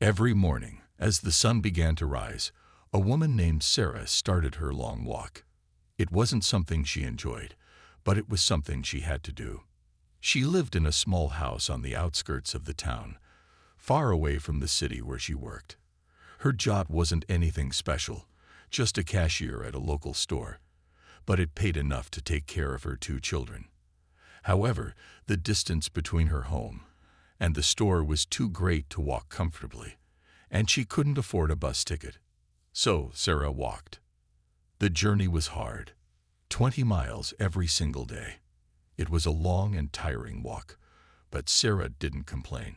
Every morning, as the sun began to rise, a woman named Sarah started her long walk. It wasn't something she enjoyed, but it was something she had to do. She lived in a small house on the outskirts of the town, far away from the city where she worked. Her job wasn't anything special, just a cashier at a local store, but it paid enough to take care of her two children. However, the distance between her home and the store was too great to walk comfortably, and she couldn't afford a bus ticket. So Sarah walked. The journey was hard, 20 miles every single day. It was a long and tiring walk, but Sarah didn't complain.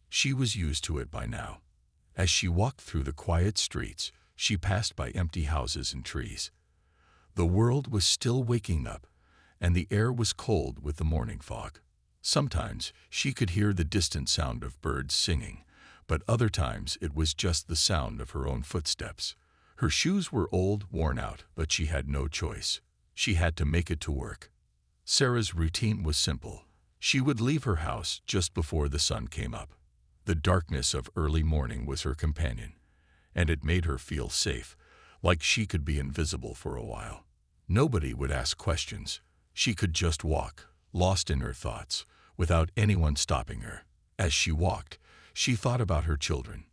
She was used to it by now. As she walked through the quiet streets, she passed by empty houses and trees. The world was still waking up, and the air was cold with the morning fog. Sometimes she could hear the distant sound of birds singing, but other times it was just the sound of her own footsteps. Her shoes were old, worn out, but she had no choice. She had to make it to work. Sarah's routine was simple. She would leave her house just before the sun came up. The darkness of early morning was her companion, and it made her feel safe, like she could be invisible for a while. Nobody would ask questions. She could just walk, lost in her thoughts, without anyone stopping her. As she walked, she thought about her children.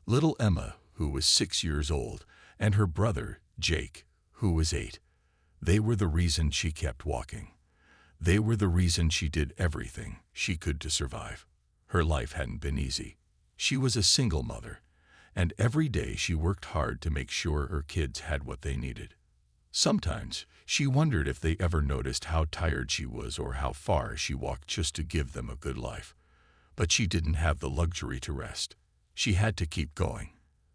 Little Emma, who was 6 years old, and her brother, Jake, who was 8. They were the reason she kept walking. They were the reason she did everything she could to survive. Her life hadn't been easy. She was a single mother, and every day she worked hard to make sure her kids had what they needed. Sometimes she wondered if they ever noticed how tired she was or how far she walked just to give them a good life. But she didn't have the luxury to rest. She had to keep going.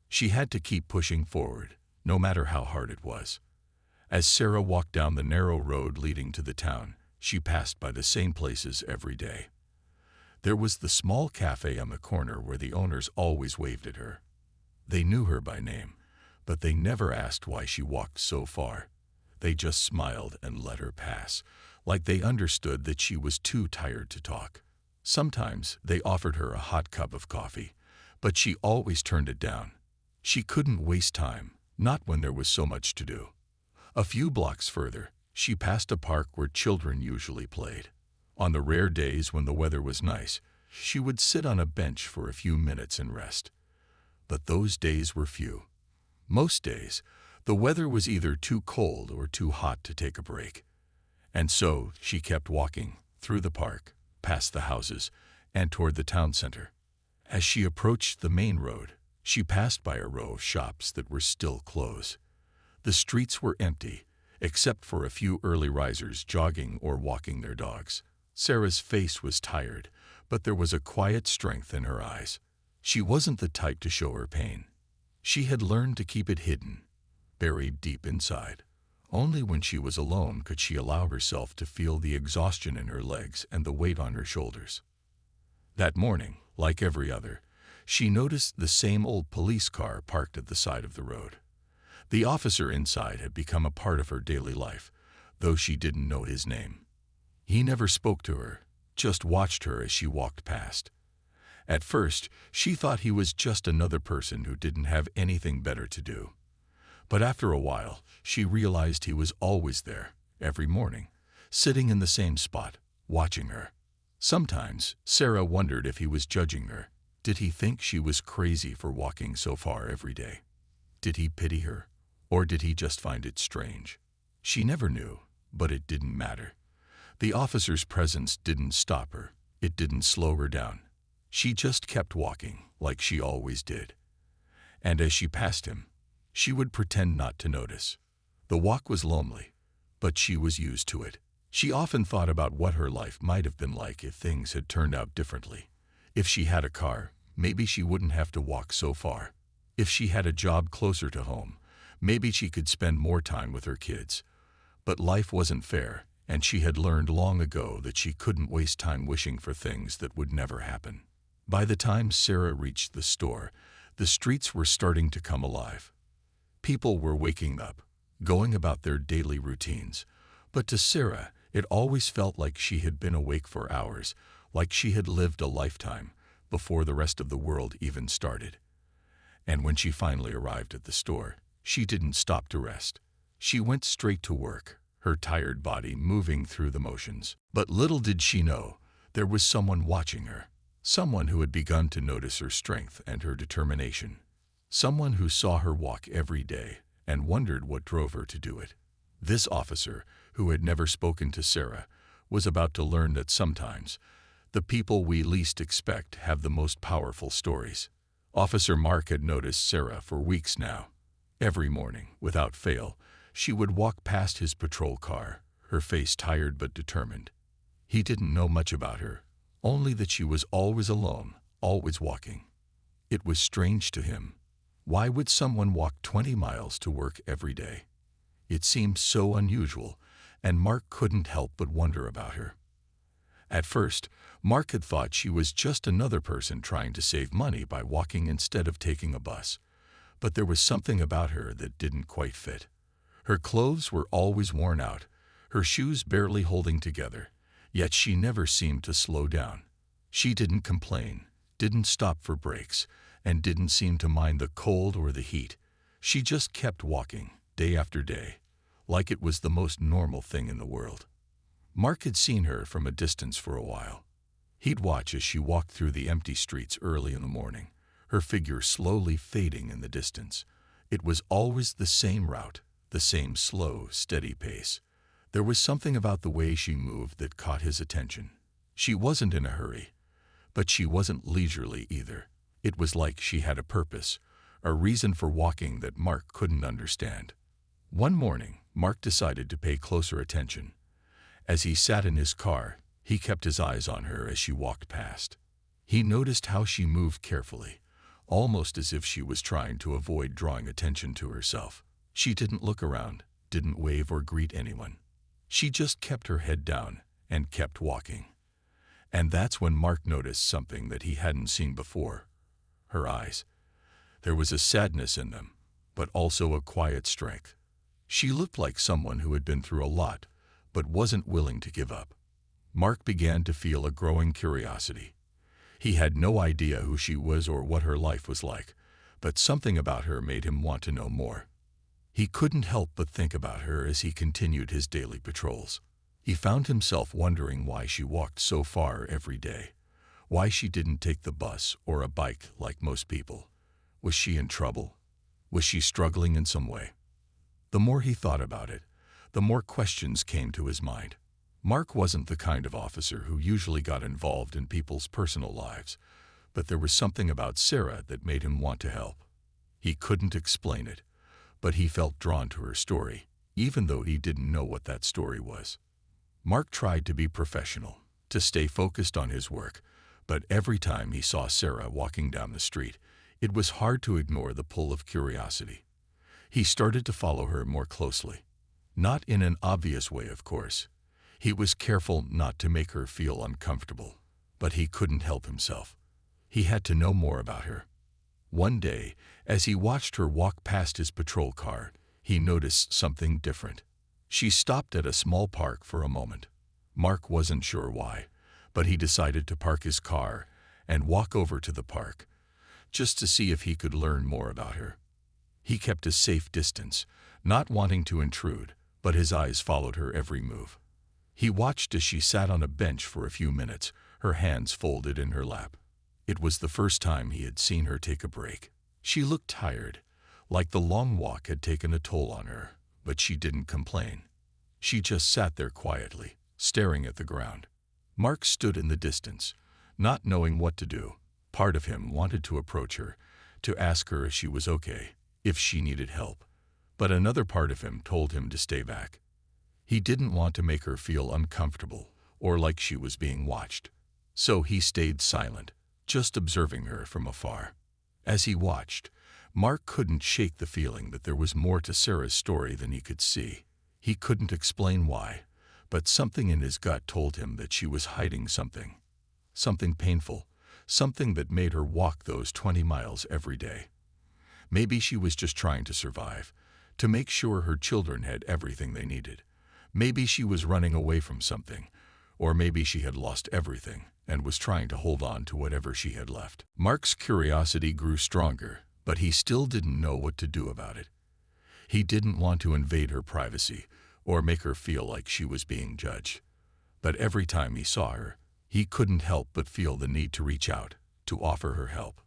She had to keep pushing forward, no matter how hard it was. As Sarah walked down the narrow road leading to the town, she passed by the same places every day. There was the small cafe on the corner where the owners always waved at her. They knew her by name, but they never asked why she walked so far. They just smiled and let her pass, like they understood that she was too tired to talk. Sometimes they offered her a hot cup of coffee, but she always turned it down. She couldn't waste time, not when there was so much to do. A few blocks further, she passed a park where children usually played. On the rare days when the weather was nice, she would sit on a bench for a few minutes and rest. But those days were few. Most days, the weather was either too cold or too hot to take a break. And so she kept walking through the park, past the houses, and toward the town center. As she approached the main road, she passed by a row of shops that were still closed. The streets were empty, except for a few early risers jogging or walking their dogs. Sarah's face was tired, but there was a quiet strength in her eyes. She wasn't the type to show her pain. She had learned to keep it hidden, buried deep inside. Only when she was alone could she allow herself to feel the exhaustion in her legs and the weight on her shoulders. That morning, like every other, she noticed the same old police car parked at the side of the road. The officer inside had become a part of her daily life, though she didn't know his name. He never spoke to her, just watched her as she walked past. At first, she thought he was just another person who didn't have anything better to do. But after a while, she realized he was always there, every morning, sitting in the same spot, watching her. Sometimes, Sarah wondered if he was judging her. Did he think she was crazy for walking so far every day? Did he pity her, or did he just find it strange? She never knew, but it didn't matter. The officer's presence didn't stop her. It didn't slow her down. She just kept walking, like she always did. And as she passed him, she would pretend not to notice. The walk was lonely, but she was used to it. She often thought about what her life might have been like if things had turned out differently. If she had a car, maybe she wouldn't have to walk so far. If she had a job closer to home, maybe she could spend more time with her kids. But life wasn't fair, and she had learned long ago that she couldn't waste time wishing for things that would never happen. By the time Sarah reached the store, the streets were starting to come alive. People were waking up, going about their daily routines. But to Sarah, it always felt like she had been awake for hours, like she had lived a lifetime, before the rest of the world even started. And when she finally arrived at the store, she didn't stop to rest. She went straight to work, her tired body moving through the motions. But little did she know, there was someone watching her. Someone who had begun to notice her strength and her determination. Someone who saw her walk every day and wondered what drove her to do it. This officer, who had never spoken to Sarah, was about to learn that sometimes the people we least expect have the most powerful stories. Officer Mark had noticed Sarah for weeks now. Every morning, without fail, she would walk past his patrol car, her face tired but determined. He didn't know much about her, only that she was always alone, always walking. It was strange to him. Why would someone walk 20 miles to work every day? It seemed so unusual, and Mark couldn't help but wonder about her. At first, Mark had thought she was just another person trying to save money by walking instead of taking a bus. But there was something about her that didn't quite fit. Her clothes were always worn out, her shoes barely holding together, yet she never seemed to slow down. She didn't complain, didn't stop for breaks, and didn't seem to mind the cold or the heat. She just kept walking, day after day, like it was the most normal thing in the world. Mark had seen her from a distance for a while. He'd watch as she walked through the empty streets early in the morning, her figure slowly fading in the distance. It was always the same route, the same slow, steady pace. There was something about the way she moved that caught his attention. She wasn't in a hurry, but she wasn't leisurely either. It was like she had a purpose, a reason for walking that Mark couldn't understand. One morning, Mark decided to pay closer attention. As he sat in his car, he kept his eyes on her as she walked past. He noticed how she moved carefully, almost as if she was trying to avoid drawing attention to herself. She didn't look around, didn't wave or greet anyone. She just kept her head down and kept walking. And that's when Mark noticed something that he hadn't seen before. Her eyes. There was a sadness in them, but also a quiet strength. She looked like someone who had been through a lot, but wasn't willing to give up. Mark began to feel a growing curiosity. He had no idea who she was or what her life was like, but something about her made him want to know more. He couldn't help but think about her as he continued his daily patrols. He found himself wondering why she walked so far every day, why she didn't take the bus or a bike like most people. Was she in trouble? Was she struggling in some way? The more he thought about it, the more questions came to his mind. Mark wasn't the kind of officer who usually got involved in people's personal lives, but there was something about Sarah that made him want to help. He couldn't explain it, but he felt drawn to her story, even though he didn't know what that story was. Mark tried to be professional, to stay focused on his work, but every time he saw Sarah walking down the street, it was hard to ignore the pull of curiosity. He started to follow her more closely. Not in an obvious way, of course. He was careful not to make her feel uncomfortable, but he couldn't help himself. He had to know more about her. One day, as he watched her walk past his patrol car, he noticed something different. She stopped at a small park for a moment. Mark wasn't sure why, but he decided to park his car and walk over to the park, just to see if he could learn more about her. He kept a safe distance, not wanting to intrude, but his eyes followed her every move. He watched as she sat on a bench for a few minutes, her hands folded in her lap. It was the first time he had seen her take a break. She looked tired, like the long walk had taken a toll on her, but she didn't complain. She just sat there quietly, staring at the ground. Mark stood in the distance, not knowing what to do. Part of him wanted to approach her, to ask her if she was okay, if she needed help. But another part of him told him to stay back. He didn't want to make her feel uncomfortable or like she was being watched. So he stayed silent, just observing her from afar. As he watched, Mark couldn't shake the feeling that there was more to Sarah's story than he could see. He couldn't explain why, but something in his gut told him that she was hiding something. Something painful, something that made her walk those 20 miles every day. Maybe she was just trying to survive, to make sure her children had everything they needed. Maybe she was running away from something, or maybe she had lost everything and was trying to hold on to whatever she had left. Mark's curiosity grew stronger, but he still didn't know what to do about it. He didn't want to invade her privacy or make her feel like she was being judged. But every time he saw her, he couldn't help but feel the need to reach out, to offer her help.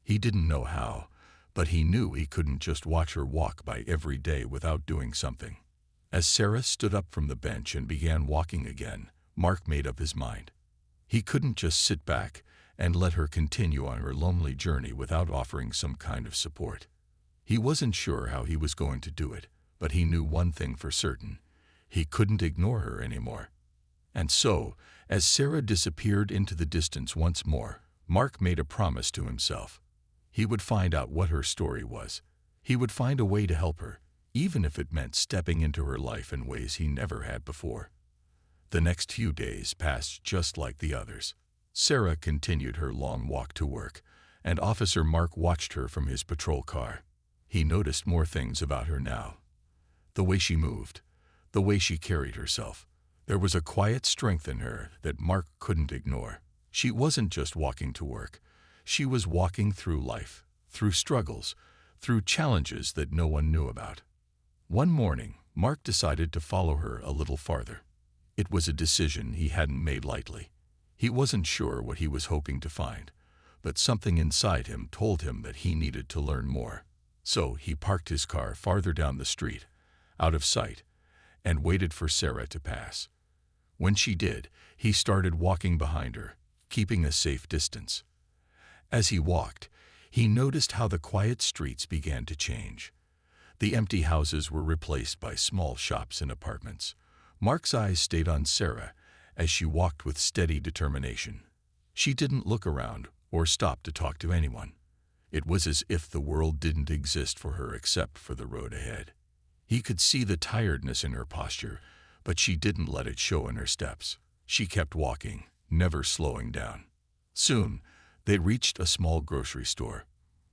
He didn't know how, but he knew he couldn't just watch her walk by every day without doing something. As Sarah stood up from the bench and began walking again, Mark made up his mind. He couldn't just sit back and let her continue on her lonely journey without offering some kind of support. He wasn't sure how he was going to do it, but he knew one thing for certain. He couldn't ignore her anymore. And so, as Sarah disappeared into the distance once more, Mark made a promise to himself. He would find out what her story was. He would find a way to help her, even if it meant stepping into her life in ways he never had before. The next few days passed just like the others. Sarah continued her long walk to work, and Officer Mark watched her from his patrol car. He noticed more things about her now. The way she moved, the way she carried herself. There was a quiet strength in her that Mark couldn't ignore. She wasn't just walking to work. She was walking through life, through struggles, through challenges that no one knew about. One morning, Mark decided to follow her a little farther. It was a decision he hadn't made lightly. He wasn't sure what he was hoping to find, but something inside him told him that he needed to learn more. So he parked his car farther down the street, out of sight, and waited for Sarah to pass. When she did, he started walking behind her, keeping a safe distance. As he walked, he noticed how the quiet streets began to change. The empty houses were replaced by small shops and apartments. Mark's eyes stayed on Sarah as she walked with steady determination. She didn't look around or stop to talk to anyone. It was as if the world didn't exist for her except for the road ahead. He could see the tiredness in her posture, but she didn't let it show in her steps. She kept walking, never slowing down. Soon, they reached a small grocery store.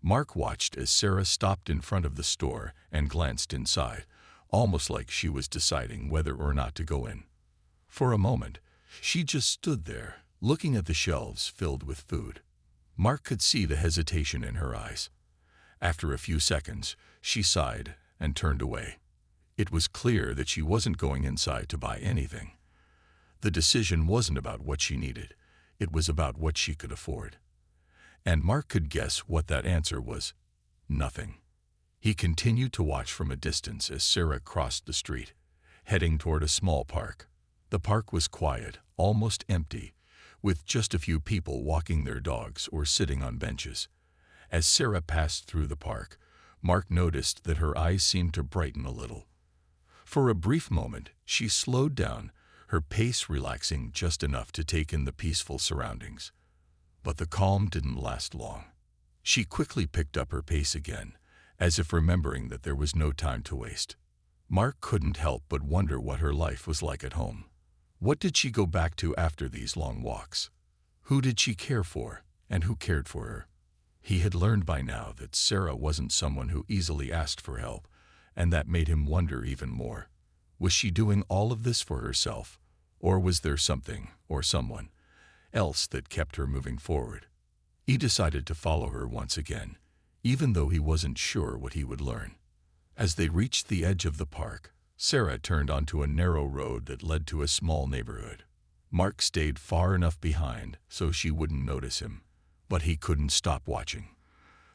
Mark watched as Sarah stopped in front of the store and glanced inside, almost like she was deciding whether or not to go in. For a moment, she just stood there, looking at the shelves filled with food. Mark could see the hesitation in her eyes. After a few seconds, she sighed and turned away. It was clear that she wasn't going inside to buy anything. The decision wasn't about what she needed. It was about what she could afford. And Mark could guess what that answer was: nothing. He continued to watch from a distance as Sarah crossed the street, heading toward a small park. The park was quiet, almost empty, with just a few people walking their dogs or sitting on benches. As Sarah passed through the park, Mark noticed that her eyes seemed to brighten a little. For a brief moment, she slowed down, her pace relaxing just enough to take in the peaceful surroundings. But the calm didn't last long. She quickly picked up her pace again, as if remembering that there was no time to waste. Mark couldn't help but wonder what her life was like at home. What did she go back to after these long walks? Who did she care for, and who cared for her? He had learned by now that Sarah wasn't someone who easily asked for help, and that made him wonder even more. Was she doing all of this for herself, or was there something, or someone, else that kept her moving forward? He decided to follow her once again, even though he wasn't sure what he would learn. As they reached the edge of the park, Sarah turned onto a narrow road that led to a small neighborhood. Mark stayed far enough behind so she wouldn't notice him, but he couldn't stop watching.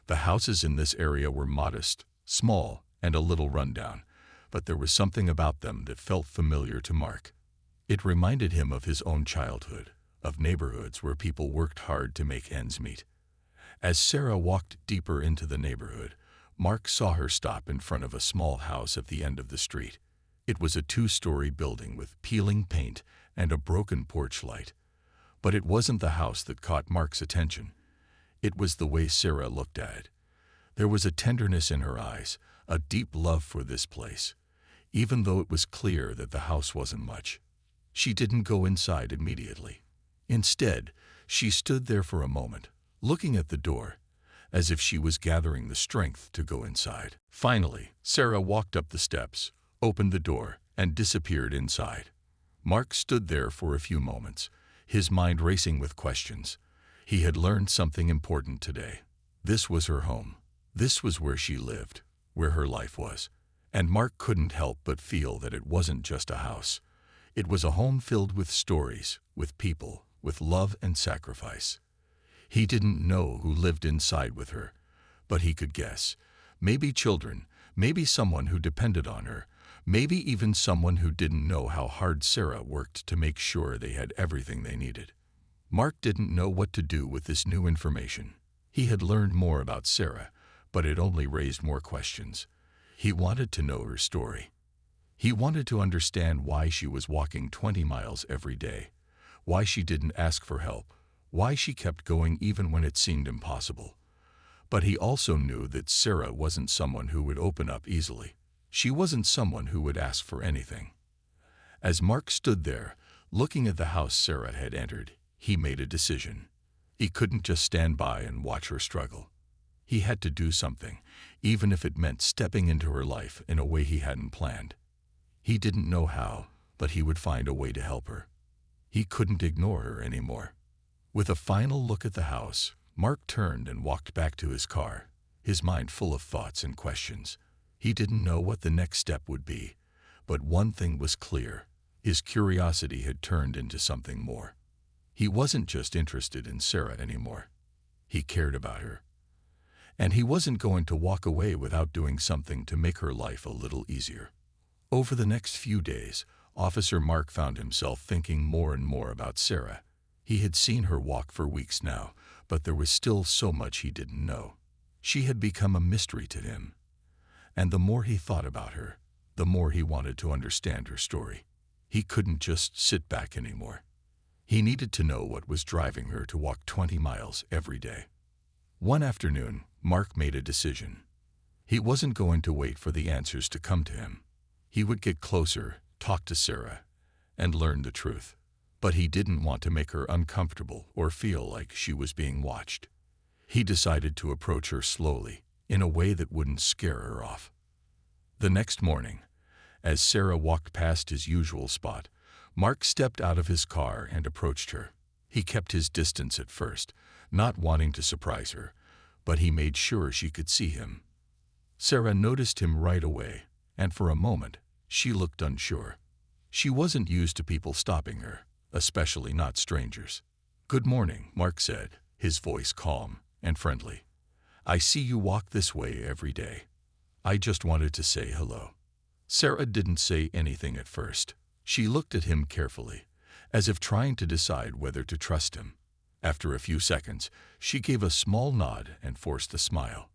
The houses in this area were modest, small, and a little rundown, but there was something about them that felt familiar to Mark. It reminded him of his own childhood, of neighborhoods where people worked hard to make ends meet. As Sarah walked deeper into the neighborhood, Mark saw her stop in front of a small house at the end of the street. It was a two-story building with peeling paint and a broken porch light. But it wasn't the house that caught Mark's attention. It was the way Sarah looked at it. There was a tenderness in her eyes, a deep love for this place, even though it was clear that the house wasn't much. She didn't go inside immediately. Instead, she stood there for a moment, looking at the door, as if she was gathering the strength to go inside. Finally, Sarah walked up the steps, opened the door, and disappeared inside. Mark stood there for a few moments, his mind racing with questions. He had learned something important today. This was her home. This was where she lived, where her life was. And Mark couldn't help but feel that it wasn't just a house. It was a home filled with stories, with people, with love and sacrifice. He didn't know who lived inside with her, but he could guess. Maybe children, maybe someone who depended on her, maybe even someone who didn't know how hard Sarah worked to make sure they had everything they needed. Mark didn't know what to do with this new information. He had learned more about Sarah, but it only raised more questions. He wanted to know her story. He wanted to understand why she was walking 20 miles every day, why she didn't ask for help, why she kept going even when it seemed impossible. But he also knew that Sarah wasn't someone who would open up easily. She wasn't someone who would ask for anything. As Mark stood there, looking at the house Sarah had entered, he made a decision. He couldn't just stand by and watch her struggle. He had to do something, even if it meant stepping into her life in a way he hadn't planned. He didn't know how, but he would find a way to help her. He couldn't ignore her anymore. With a final look at the house, Mark turned and walked back to his car, his mind full of thoughts and questions. He didn't know what the next step would be, but one thing was clear. His curiosity had turned into something more. He wasn't just interested in Sarah anymore. He cared about her. And he wasn't going to walk away without doing something to make her life a little easier. Over the next few days, Officer Mark found himself thinking more and more about Sarah. He had seen her walk for weeks now, but there was still so much he didn't know. She had become a mystery to him. And the more he thought about her, the more he wanted to understand her story. He couldn't just sit back anymore. He needed to know what was driving her to walk 20 miles every day. One afternoon, Mark made a decision. He wasn't going to wait for the answers to come to him. He would get closer, talk to Sarah, and learn the truth. But he didn't want to make her uncomfortable or feel like she was being watched. He decided to approach her slowly, in a way that wouldn't scare her off. The next morning, as Sarah walked past his usual spot, Mark stepped out of his car and approached her. He kept his distance at first, not wanting to surprise her, but he made sure she could see him. Sarah noticed him right away, and for a moment, she looked unsure. She wasn't used to people stopping her, especially not strangers. "Good morning," Mark said, his voice calm and friendly. "I see you walk this way every day. I just wanted to say hello." Sarah didn't say anything at first. She looked at him carefully, as if trying to decide whether to trust him. After a few seconds, she gave a small nod and forced a smile.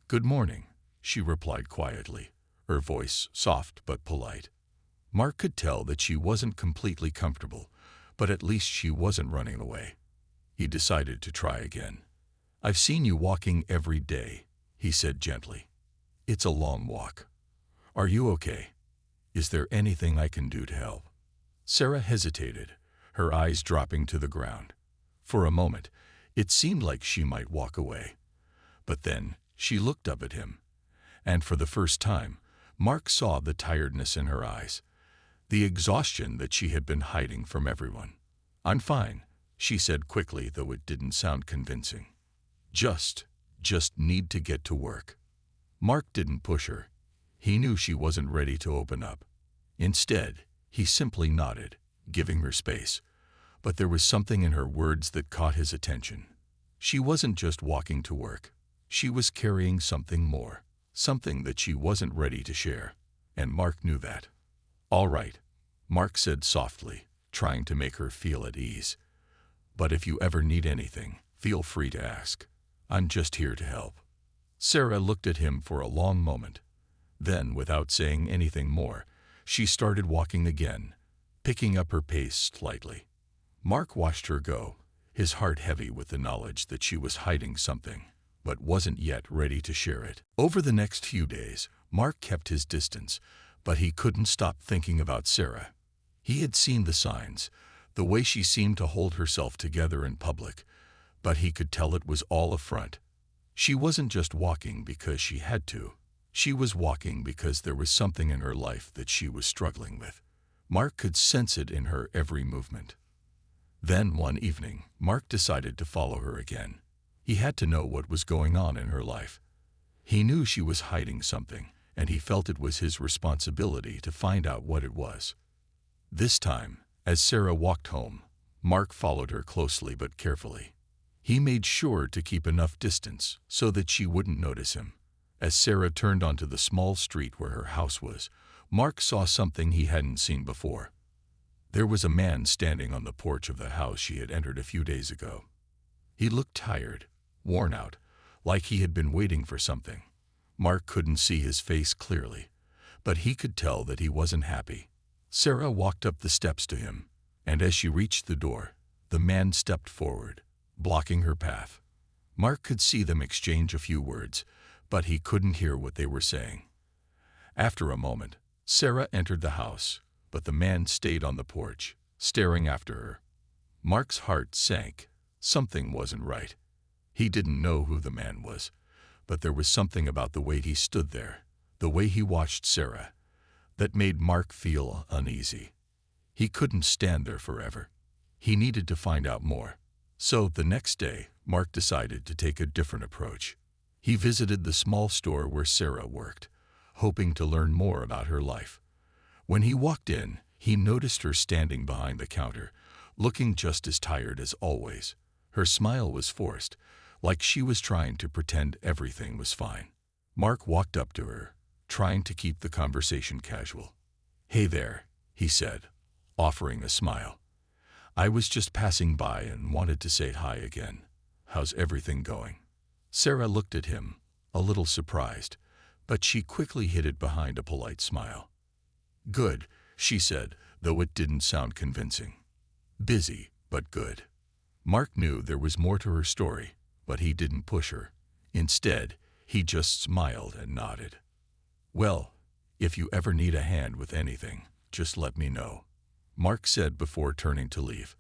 "Good morning," she replied quietly, her voice soft but polite. Mark could tell that she wasn't completely comfortable, but at least she wasn't running away. He decided to try again. "I've seen you walking every day," he said gently. "It's a long walk. Are you okay? Is there anything I can do to help?" Sarah hesitated, her eyes dropping to the ground. For a moment, it seemed like she might walk away. But then she looked up at him, and for the first time, Mark saw the tiredness in her eyes, the exhaustion that she had been hiding from everyone. "I'm fine," she said quickly, though it didn't sound convincing. Just need to get to work." Mark didn't push her. He knew she wasn't ready to open up. Instead, he simply nodded, giving her space. But there was something in her words that caught his attention. She wasn't just walking to work. She was carrying something more, something that she wasn't ready to share. And Mark knew that. "All right," Mark said softly, trying to make her feel at ease. "But if you ever need anything, feel free to ask. I'm just here to help." Sarah looked at him for a long moment. Then, without saying anything more, she started walking again, picking up her pace slightly. Mark watched her go, his heart heavy with the knowledge that she was hiding something, but wasn't yet ready to share it. Over the next few days, Mark kept his distance, but he couldn't stop thinking about Sarah. He had seen the signs, the way she seemed to hold herself together in public, but he could tell it was all a front. She wasn't just walking because she had to. She was walking because there was something in her life that she was struggling with. Mark could sense it in her every movement. Then one evening, Mark decided to follow her again. He had to know what was going on in her life. He knew she was hiding something, and he felt it was his responsibility to find out what it was. This time, as Sarah walked home, Mark followed her closely but carefully. He made sure to keep enough distance so that she wouldn't notice him. As Sarah turned onto the small street where her house was, Mark saw something he hadn't seen before. There was a man standing on the porch of the house she had entered a few days ago. He looked tired, worn out, like he had been waiting for something. Mark couldn't see his face clearly, but he could tell that he wasn't happy. Sarah walked up the steps to him, and as she reached the door, the man stepped forward, blocking her path. Mark could see them exchange a few words, but he couldn't hear what they were saying. After a moment, Sarah entered the house, but the man stayed on the porch, staring after her. Mark's heart sank. Something wasn't right. He didn't know who the man was, but there was something about the way he stood there, the way he watched Sarah, that made Mark feel uneasy. He couldn't stand there forever. He needed to find out more. So the next day, Mark decided to take a different approach. He visited the small store where Sarah worked, hoping to learn more about her life. When he walked in, he noticed her standing behind the counter, looking just as tired as always. Her smile was forced, like she was trying to pretend everything was fine. Mark walked up to her, trying to keep the conversation casual. "Hey there," he said, offering a smile. "I was just passing by and wanted to say hi again. How's everything going?" Sarah looked at him, a little surprised, but she quickly hid it behind a polite smile. "Good," she said, though it didn't sound convincing. "Busy, but good." Mark knew there was more to her story, but he didn't push her. Instead, he just smiled and nodded. "Well, if you ever need a hand with anything, just let me know," Mark said before turning to leave.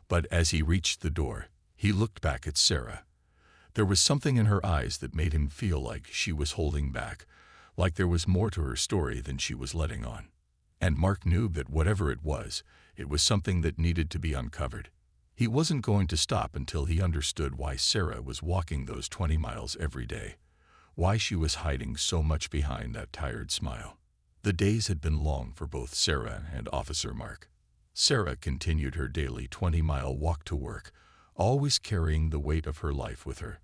But as he reached the door, he looked back at Sarah. There was something in her eyes that made him feel like she was holding back, like there was more to her story than she was letting on. And Mark knew that whatever it was something that needed to be uncovered. He wasn't going to stop until he understood why Sarah was walking those 20 miles every day, why she was hiding so much behind that tired smile. The days had been long for both Sarah and Officer Mark. Sarah continued her daily 20-mile walk to work, always carrying the weight of her life with her.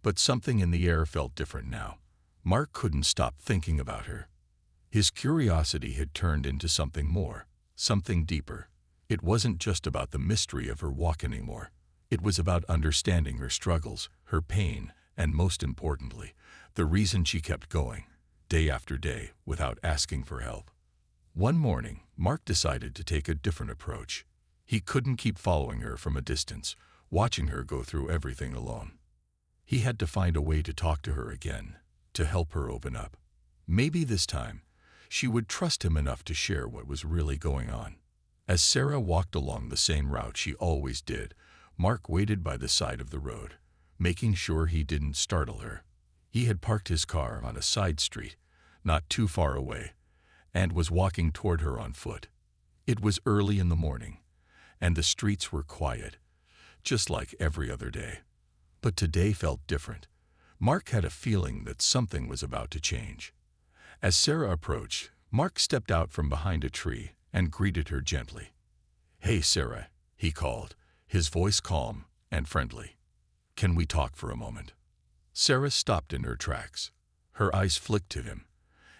But something in the air felt different now. Mark couldn't stop thinking about her. His curiosity had turned into something more, something deeper. It wasn't just about the mystery of her walk anymore. It was about understanding her struggles, her pain, and most importantly, the reason she kept going, day after day, without asking for help. One morning, Mark decided to take a different approach. He couldn't keep following her from a distance, watching her go through everything alone. He had to find a way to talk to her again, to help her open up. Maybe this time, she would trust him enough to share what was really going on. As Sarah walked along the same route she always did, Mark waited by the side of the road, making sure he didn't startle her. He had parked his car on a side street, not too far away, and was walking toward her on foot. It was early in the morning, and the streets were quiet, just like every other day. But today felt different. Mark had a feeling that something was about to change. As Sarah approached, Mark stepped out from behind a tree and greeted her gently. "Hey, Sarah," he called, his voice calm and friendly. "Can we talk for a moment?" Sarah stopped in her tracks. Her eyes flicked to him,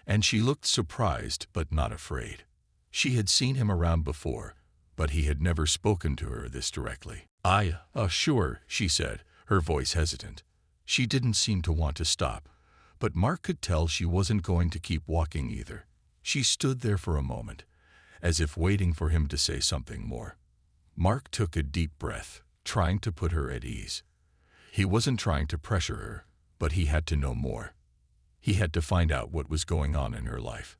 and she looked surprised but not afraid. She had seen him around before, but he had never spoken to her this directly. Sure," she said, her voice hesitant. She didn't seem to want to stop, but Mark could tell she wasn't going to keep walking either. She stood there for a moment, as if waiting for him to say something more. Mark took a deep breath, trying to put her at ease. He wasn't trying to pressure her, but he had to know more. He had to find out what was going on in her life.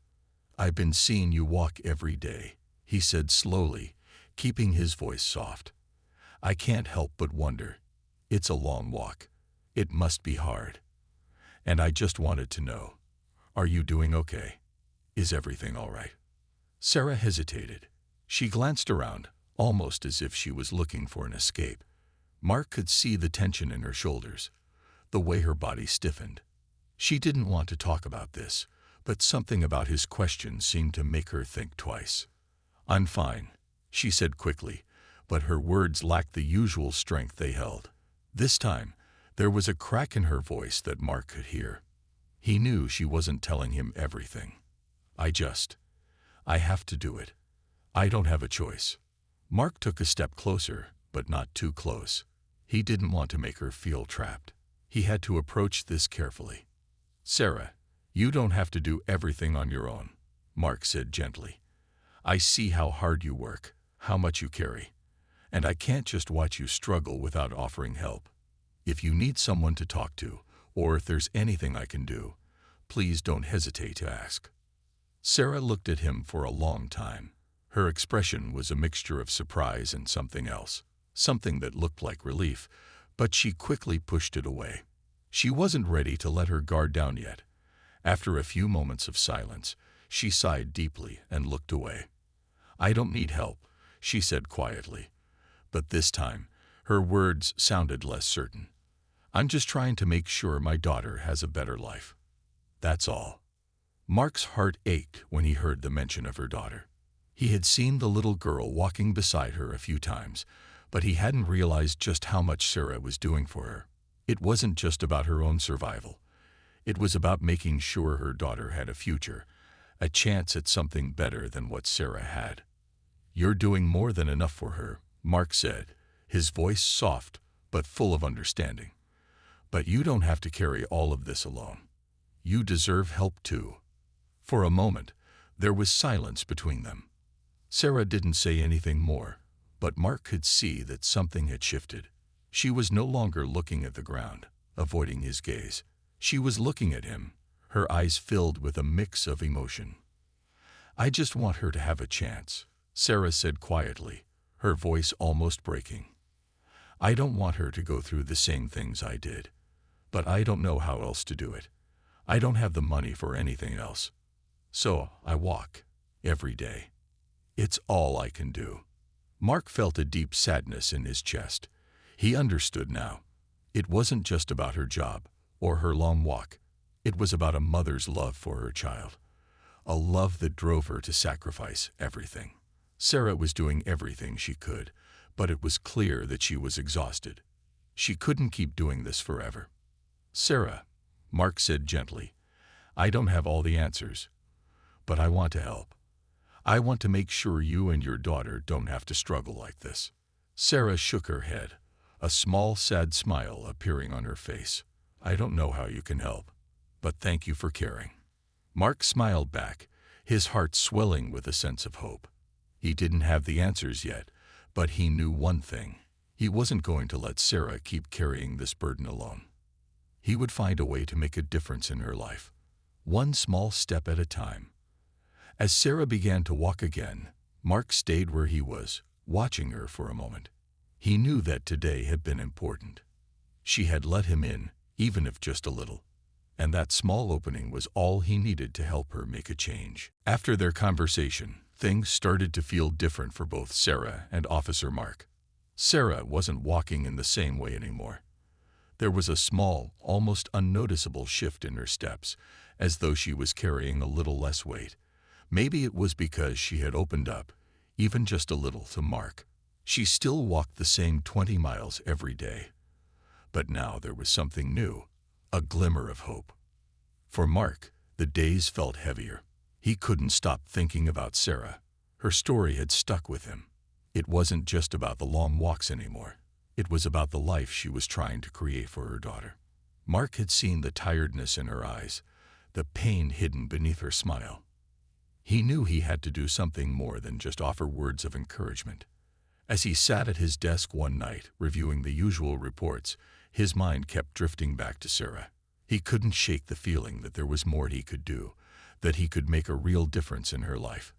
"I've been seeing you walk every day," he said slowly, keeping his voice soft. "I can't help but wonder. It's a long walk. It must be hard. And I just wanted to know, are you doing okay? Is everything all right?" Sarah hesitated. She glanced around, almost as if she was looking for an escape. Mark could see the tension in her shoulders, the way her body stiffened. She didn't want to talk about this, but something about his question seemed to make her think twice. "I'm fine," she said quickly, but her words lacked the usual strength they held. This time, there was a crack in her voice that Mark could hear. He knew she wasn't telling him everything. I have to do it. I don't have a choice." Mark took a step closer, but not too close. He didn't want to make her feel trapped. He had to approach this carefully. "Sarah, you don't have to do everything on your own," Mark said gently. "I see how hard you work, how much you carry, and I can't just watch you struggle without offering help. If you need someone to talk to, or if there's anything I can do, please don't hesitate to ask." Sarah looked at him for a long time. Her expression was a mixture of surprise and something else, something that looked like relief, but she quickly pushed it away. She wasn't ready to let her guard down yet. After a few moments of silence, she sighed deeply and looked away. "I don't need help," she said quietly, but this time her words sounded less certain. "I'm just trying to make sure my daughter has a better life. That's all." Mark's heart ached when he heard the mention of her daughter. He had seen the little girl walking beside her a few times, but he hadn't realized just how much Sarah was doing for her. It wasn't just about her own survival. It was about making sure her daughter had a future, a chance at something better than what Sarah had. "You're doing more than enough for her," Mark said, his voice soft but full of understanding. "But you don't have to carry all of this alone. You deserve help too." For a moment, there was silence between them. Sarah didn't say anything more, but Mark could see that something had shifted. She was no longer looking at the ground, avoiding his gaze. She was looking at him, her eyes filled with a mix of emotion. "I just want her to have a chance," Sarah said quietly, her voice almost breaking. "I don't want her to go through the same things I did, but I don't know how else to do it. I don't have the money for anything else. So I walk, every day. It's all I can do." Mark felt a deep sadness in his chest. He understood now. It wasn't just about her job or her long walk. It was about a mother's love for her child, a love that drove her to sacrifice everything. Sarah was doing everything she could, but it was clear that she was exhausted. She couldn't keep doing this forever. "Sarah," Mark said gently, "I don't have all the answers, but I want to help. I want to make sure you and your daughter don't have to struggle like this." Sarah shook her head, a small, sad smile appearing on her face. "I don't know how you can help, but thank you for caring." Mark smiled back, his heart swelling with a sense of hope. He didn't have the answers yet, but he knew one thing. He wasn't going to let Sarah keep carrying this burden alone. He would find a way to make a difference in her life, one small step at a time. As Sarah began to walk again, Mark stayed where he was, watching her for a moment. He knew that today had been important. She had let him in, even if just a little, and that small opening was all he needed to help her make a change. After their conversation, things started to feel different for both Sarah and Officer Mark. Sarah wasn't walking in the same way anymore. There was a small, almost unnoticeable shift in her steps, as though she was carrying a little less weight. Maybe it was because she had opened up, even just a little, to Mark. She still walked the same 20 miles every day. But now there was something new, a glimmer of hope. For Mark, the days felt heavier. He couldn't stop thinking about Sarah. Her story had stuck with him. It wasn't just about the long walks anymore. It was about the life she was trying to create for her daughter. Mark had seen the tiredness in her eyes, the pain hidden beneath her smile. He knew he had to do something more than just offer words of encouragement. As he sat at his desk one night, reviewing the usual reports, his mind kept drifting back to Sarah. He couldn't shake the feeling that there was more he could do, that he could make a real difference in her life.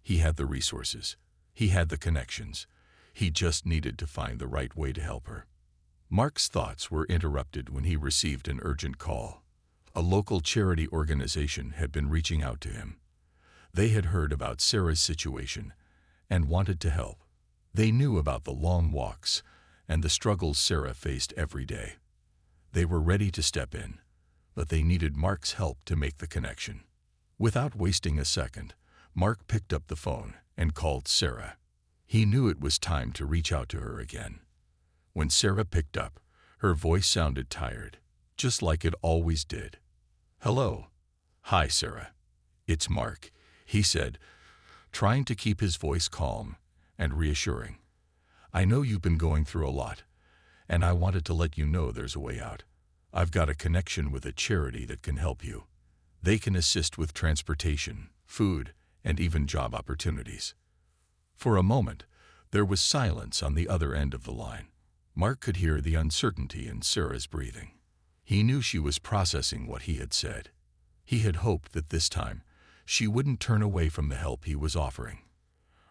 He had the resources. He had the connections. He just needed to find the right way to help her. Mark's thoughts were interrupted when he received an urgent call. A local charity organization had been reaching out to him. They had heard about Sarah's situation and wanted to help. They knew about the long walks and the struggles Sarah faced every day. They were ready to step in, but they needed Mark's help to make the connection. Without wasting a second, Mark picked up the phone and called Sarah. He knew it was time to reach out to her again. When Sarah picked up, her voice sounded tired, just like it always did. "Hello." "Hi, Sarah. It's Mark," he said, trying to keep his voice calm and reassuring. "I know you've been going through a lot, and I wanted to let you know there's a way out. I've got a connection with a charity that can help you. They can assist with transportation, food, and even job opportunities." For a moment, there was silence on the other end of the line. Mark could hear the uncertainty in Sarah's breathing. He knew she was processing what he had said. He had hoped that this time, she wouldn't turn away from the help he was offering.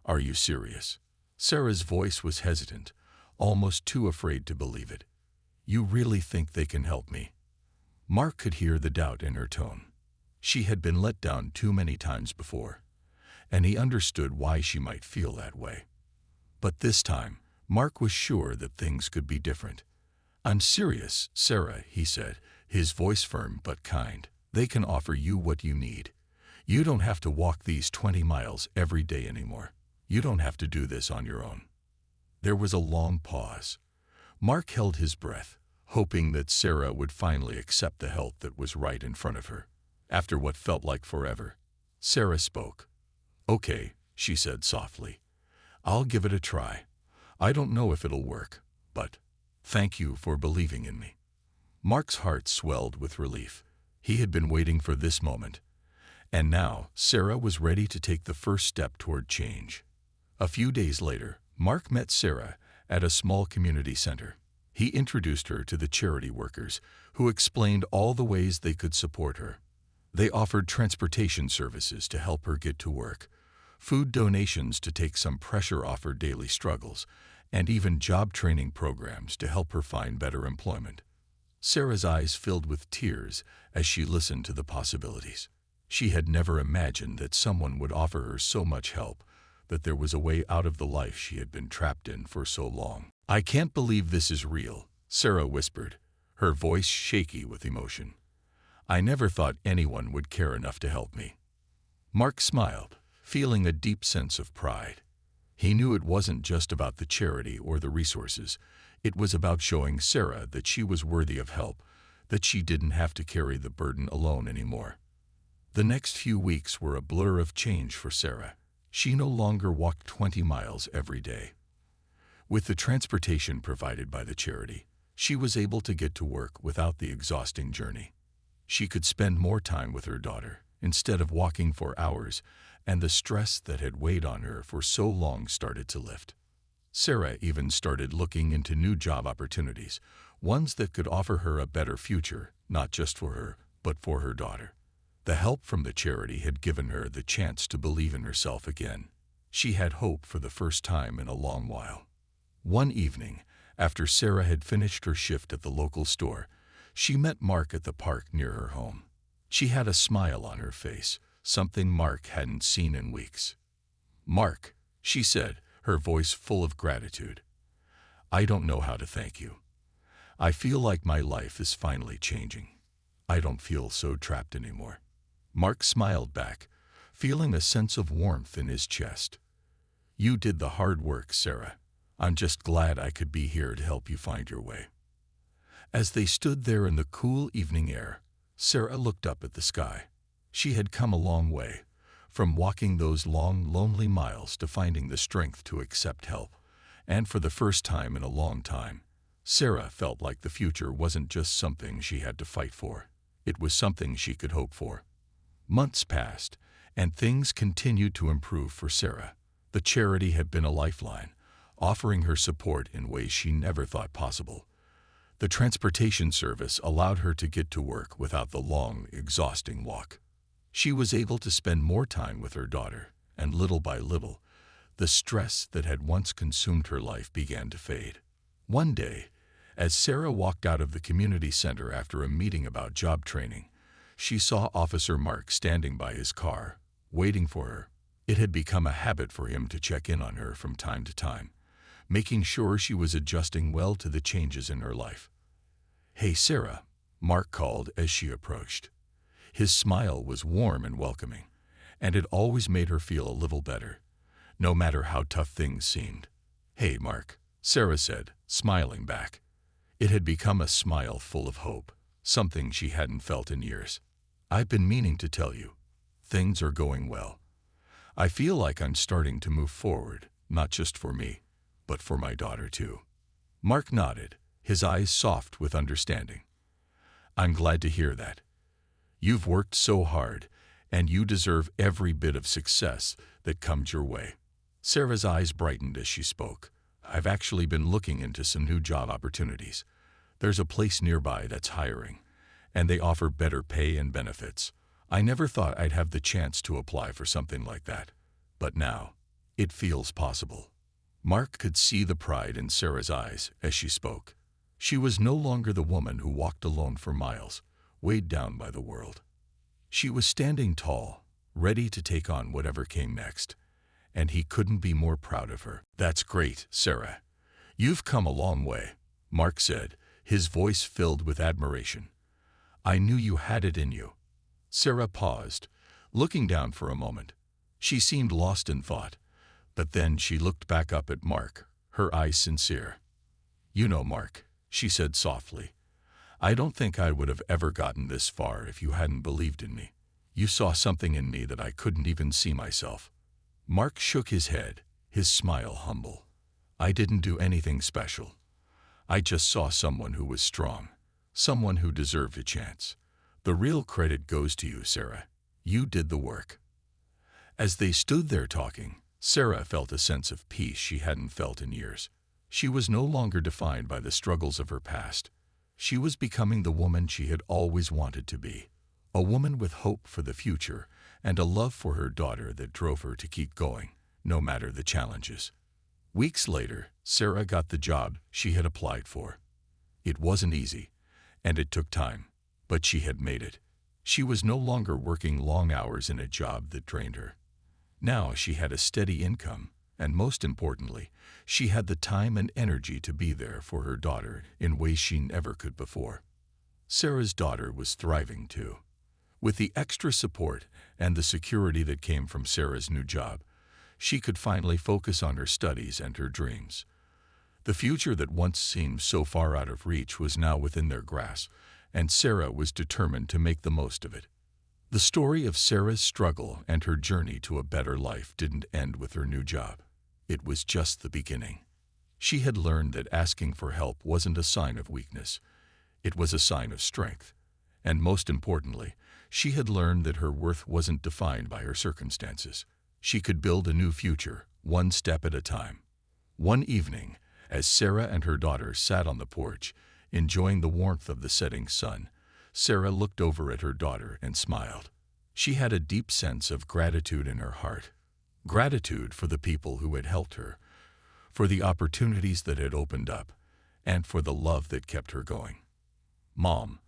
"Are you serious?" Sarah's voice was hesitant, almost too afraid to believe it. "You really think they can help me?" Mark could hear the doubt in her tone. She had been let down too many times before, and he understood why she might feel that way. But this time, Mark was sure that things could be different. "I'm serious, Sarah," he said, his voice firm but kind. "They can offer you what you need. You don't have to walk these 20 miles every day anymore. You don't have to do this on your own." There was a long pause. Mark held his breath, hoping that Sarah would finally accept the help that was right in front of her. After what felt like forever, Sarah spoke. "Okay," she said softly. "I'll give it a try. I don't know if it'll work, but thank you for believing in me." Mark's heart swelled with relief. He had been waiting for this moment, and now Sarah was ready to take the first step toward change. A few days later, Mark met Sarah at a small community center. He introduced her to the charity workers, who explained all the ways they could support her. They offered transportation services to help her get to work, food donations to take some pressure off her daily struggles, and even job training programs to help her find better employment. Sarah's eyes filled with tears as she listened to the possibilities. She had never imagined that someone would offer her so much help, that there was a way out of the life she had been trapped in for so long. "I can't believe this is real," Sarah whispered, her voice shaky with emotion. "I never thought anyone would care enough to help me." Mark smiled, feeling a deep sense of pride. He knew it wasn't just about the charity or the resources. It was about showing Sarah that she was worthy of help, that she didn't have to carry the burden alone anymore. The next few weeks were a blur of change for Sarah. She no longer walked 20 miles every day. With the transportation provided by the charity, she was able to get to work without the exhausting journey. She could spend more time with her daughter instead of walking for hours, and the stress that had weighed on her for so long started to lift. Sarah even started looking into new job opportunities, ones that could offer her a better future, not just for her, but for her daughter. The help from the charity had given her the chance to believe in herself again. She had hope for the first time in a long while. One evening, after Sarah had finished her shift at the local store, she met Mark at the park near her home. She had a smile on her face, something Mark hadn't seen in weeks. "Mark," she said, her voice full of gratitude, "I don't know how to thank you. I feel like my life is finally changing. I don't feel so trapped anymore." Mark smiled back, feeling a sense of warmth in his chest. "You did the hard work, Sarah. I'm just glad I could be here to help you find your way." As they stood there in the cool evening air, Sarah looked up at the sky. She had come a long way, from walking those long, lonely miles to finding the strength to accept help. And for the first time in a long time, Sarah felt like the future wasn't just something she had to fight for. It was something she could hope for. Months passed, and things continued to improve for Sarah. The charity had been a lifeline, offering her support in ways she never thought possible. The transportation service allowed her to get to work without the long, exhausting walk. She was able to spend more time with her daughter, and little by little, the stress that had once consumed her life began to fade. One day, as Sarah walked out of the community center after a meeting about job training, she saw Officer Mark standing by his car, waiting for her. It had become a habit for him to check in on her from time to time, making sure she was adjusting well to the changes in her life. "Hey, Sarah," Mark called as she approached. His smile was warm and welcoming, and it always made her feel a little better, no matter how tough things seemed. "Hey, Mark," Sarah said, smiling back. It had become a smile full of hope, something she hadn't felt in years. "I've been meaning to tell you. Things are going well. I feel like I'm starting to move forward, not just for me, but for my daughter too." Mark nodded, his eyes soft with understanding. "I'm glad to hear that. You've worked so hard, and you deserve every bit of success that comes your way." Sarah's eyes brightened as she spoke. "I've actually been looking into some new job opportunities. There's a place nearby that's hiring, and they offer better pay and benefits. I never thought I'd have the chance to apply for something like that, but now it feels possible." Mark could see the pride in Sarah's eyes as she spoke. She was no longer the woman who walked alone for miles, weighed down by the world. She was standing tall, ready to take on whatever came next, and he couldn't be more proud of her. "That's great, Sarah. You've come a long way," Mark said, his voice filled with admiration. "I knew you had it in you." Sarah paused, looking down for a moment. She seemed lost in thought, but then she looked back up at Mark, her eyes sincere. "You know, Mark," she said softly, "I don't think I would have ever gotten this far if you hadn't believed in me. You saw something in me that I couldn't even see myself." Mark shook his head, his smile humble. "I didn't do anything special. I just saw someone who was strong, someone who deserved a chance. The real credit goes to you, Sarah. You did the work." As they stood there talking, Sarah felt a sense of peace she hadn't felt in years. She was no longer defined by the struggles of her past. She was becoming the woman she had always wanted to be, a woman with hope for the future and a love for her daughter that drove her to keep going, no matter the challenges. Weeks later, Sarah got the job she had applied for. It wasn't easy, and it took time, but she had made it. She was no longer working long hours in a job that drained her. Now she had a steady income, and most importantly, she had the time and energy to be there for her daughter in ways she never could before. Sarah's daughter was thriving too. With the extra support and the security that came from Sarah's new job, she could finally focus on her studies and her dreams. The future that once seemed so far out of reach was now within their grasp, and Sarah was determined to make the most of it. The story of Sarah's struggle and her journey to a better life didn't end with her new job. It was just the beginning. She had learned that asking for help wasn't a sign of weakness. It was a sign of strength. And most importantly, she had learned that her worth wasn't defined by her circumstances. She could build a new future, one step at a time. One evening, as Sarah and her daughter sat on the porch, enjoying the warmth of the setting sun, Sarah looked over at her daughter and smiled. She had a deep sense of gratitude in her heart. Gratitude for the people who had helped her, for the opportunities that had opened up, and for the love that kept her going. "Mom,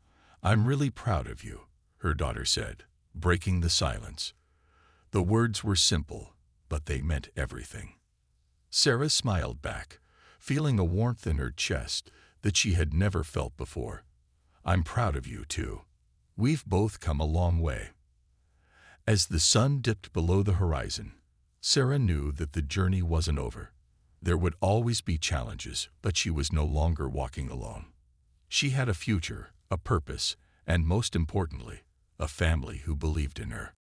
I'm really proud of you," her daughter said, breaking the silence. The words were simple, but they meant everything. Sarah smiled back, feeling a warmth in her chest that she had never felt before. "I'm proud of you, too. We've both come a long way." As the sun dipped below the horizon, Sarah knew that the journey wasn't over. There would always be challenges, but she was no longer walking alone. She had a future, a purpose, and most importantly, a family who believed in her.